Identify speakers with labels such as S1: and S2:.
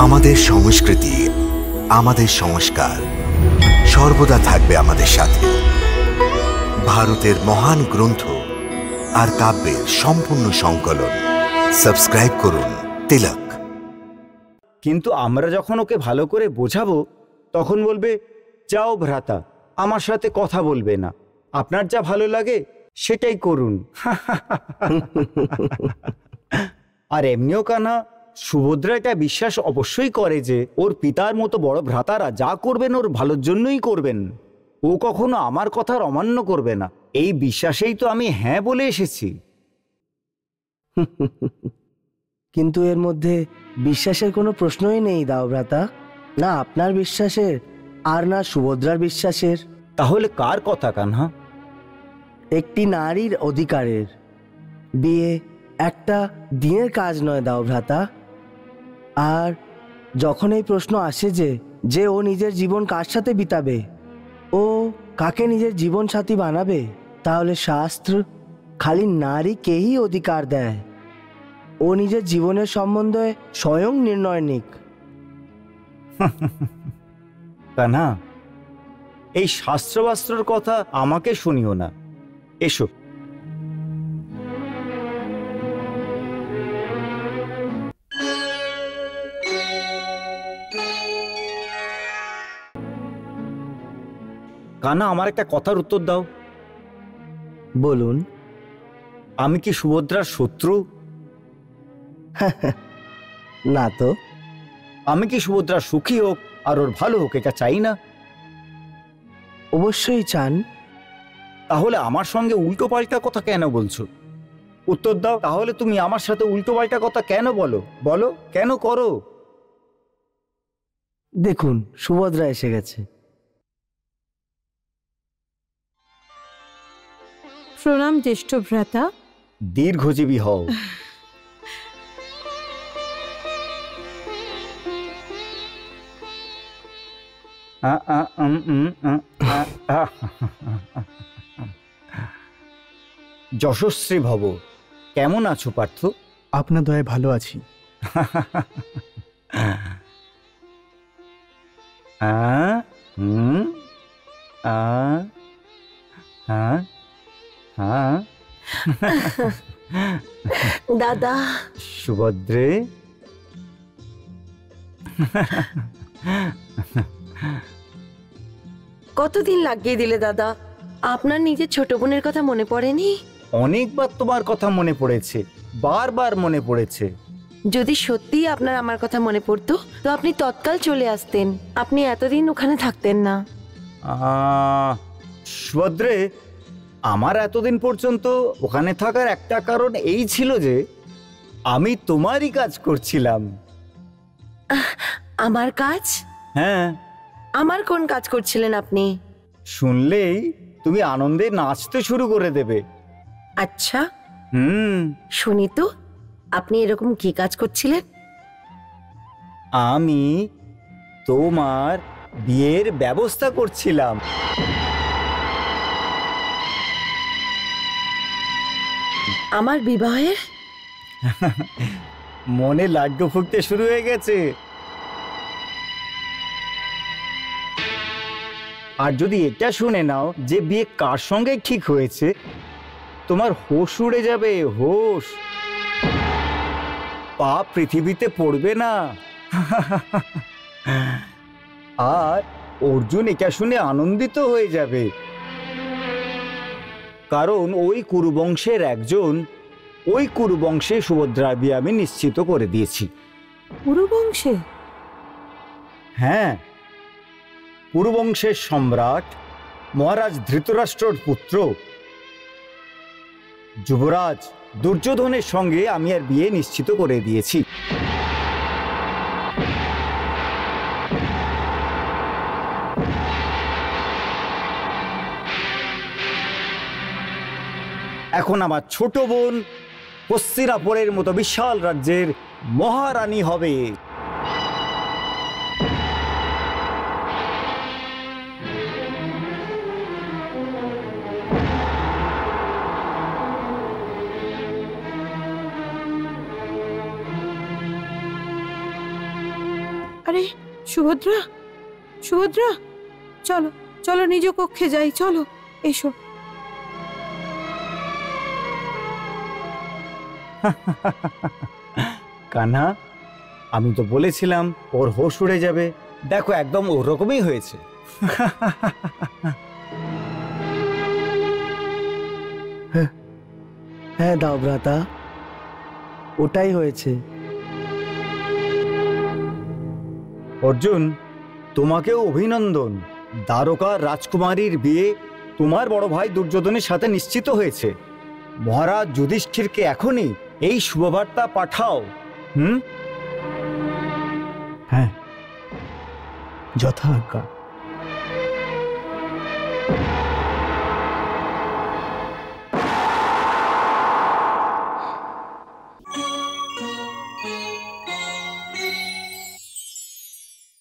S1: আমাদের সংস্কৃতি, আমাদের সংস্কার সর্বদা থাকবে আমাদের সাথে। ভারতের মহান গ্রন্থ আর কাব্যের সম্পূর্ণ সংকলন। সাবস্ক্রাইব করুন তিলক।
S2: কিন্তু আমরা যখন ওকে ভালো করে বোঝাবো তখন বলবে, যাও ভ্রাতা, আমার সাথে কথা বলবে না, আপনার যা ভালো লাগে সেটাই করুন। আর এমনিও কানা, সুভদ্রা এটা বিশ্বাস অবশ্যই করে যে ওর পিতার মতো বড় ভ্রাতারা যা করবেন ওর ভালোর জন্যই করবেন। ও কখনো আমার কথার অমান্য করবে না, এই বিশ্বাসেই তো আমি হ্যাঁ বলে এসেছি।
S3: কিন্তু এর মধ্যে বিশ্বাসের কোনো প্রশ্নই নেই দাওভ্রাতা, না আপনার বিশ্বাসের আর না সুভদ্রার বিশ্বাসের।
S2: তাহলে কার কথা কানহা?
S3: একটি নারীর অধিকারের। বিয়ে একটা দিনের কাজ নয় দাওভ্রাতা। আর যখন এই প্রশ্ন আসে যে ও নিজের জীবন কার সাথে বিতাবে, ও কাকে নিজের জীবন সাথী বানাবে, তাহলে শাস্ত্র খালি নারীকেই অধিকার দেয় ও নিজের জীবনের সম্বন্ধে স্বয়ং নির্ণয় নিক।
S2: কানহা, এই শাস্ত্রবাস্ত্রর কথা আমাকে শুনিও না, এসো। কানা, আমার একটা কথার উত্তর দাও।
S3: বলুন।
S2: আমি কি সুভদ্রার শত্রু?
S3: না তো।
S2: আমি কি সুভদ্রা সুখী হোক আর ওর ভালো হোক এটা চাই না?
S3: অবশ্যই চান।
S2: তাহলে আমার সঙ্গে উল্টো পাল্টা কথা কেন বলছো? উত্তর দাও। তাহলে তুমি আমার সাথে উল্টো পাল্টা কথা কেন বলো? বলো, কেন করো?
S3: দেখুন, সুভদ্রা এসে গেছে।
S4: প্রণাম জ্যেষ্ঠ ভ্রাতা।
S2: দীর্ঘজীবী হও। যশস্বী ভব। কেমন আছো পার্থ?
S5: আপনার দয়ায় ভালো আছি।
S4: দাদা।
S2: সুভদ্রে,
S4: কতদিন লাগিয়ে দিলে দাদা? আপনার নিজের ছোট বোনের কথা মনে পড়েনি?
S2: অনেকবার তোমার কথা মনে পড়েছে, বারবার মনে পড়েছে।
S4: যদি সত্যিই আপনার আমার কথা মনে পড়তো তো আপনি তৎকাল চলে আসতেন, আপনি এতদিন ওখানে থাকতেন না।
S2: সুভদ্রে, আমার এতদিন পর্যন্ত ওখানে থাকার একটা কারণ এই ছিল যে আমি তোমারই কাজ করছিলাম।
S4: আমার কাজ?
S2: হ্যাঁ।
S4: আমার কোন কাজ করছিলেন আপনি?
S2: শুনলেই তুমি আনন্দে নাচতে শুরু করে দেবে।
S4: আচ্ছা, শুনি তো, আপনি এরকম কি কাজ করছিলেন?
S2: আমি তোমার বিয়ের ব্যবস্থা করছিলাম।
S4: আমার বিবাহের?
S2: মনে লাড্ডু ফুটতে শুরু হয়ে গেছে। আর যদি এটা শুনে নাও যে বিয়ে কার সঙ্গে ঠিক হয়েছে, তোমার হোশ উড়ে যাবে, হোশ। পা পৃথিবীতে পড়বে না। আর অর্জুন এটা শুনে আনন্দিত হয়ে যাবে, কারণ ওই কুরুবংশের একজন, ওই কুরুবংশে সুভদ্রার বিয়ে আমি নিশ্চিত করে দিয়েছি।
S4: কুরুবংশে?
S2: হ্যাঁ, কুরুবংশের সম্রাট মহারাজ ধৃতরাষ্ট্রর পুত্র যুবরাজ দুর্যোধনের সঙ্গে আমি আর বিয়ে নিশ্চিত করে দিয়েছি। এখন আমার ছোট বোন হস্তিনাপুরের মতো বিশাল রাজ্যের মহারানী হবে।
S6: আরে সুভদ্রা, সুভদ্রা, চলো চলো নিজ কক্ষে যাই, চলো এসো।
S2: কান্না, আমি তো বলেছিলাম ওর হোশ উড়ে যাবে। দেখো একদম ওরকমই হয়েছে।
S3: হ্যাঁ দাও ভ্রাতা, ওটাই হয়েছে।
S2: অর্জুন, তোমাকেও অভিনন্দন। দ্বারকা রাজকুমারীর বিয়ে তোমার বড় ভাই দুর্যোধনের সাথে নিশ্চিত হয়েছে। মহারাজ যুধিষ্ঠিরকে এখনই এই শুভবার্তা পাঠাও।
S5: হ্যাঁ, যথা আজ্ঞা।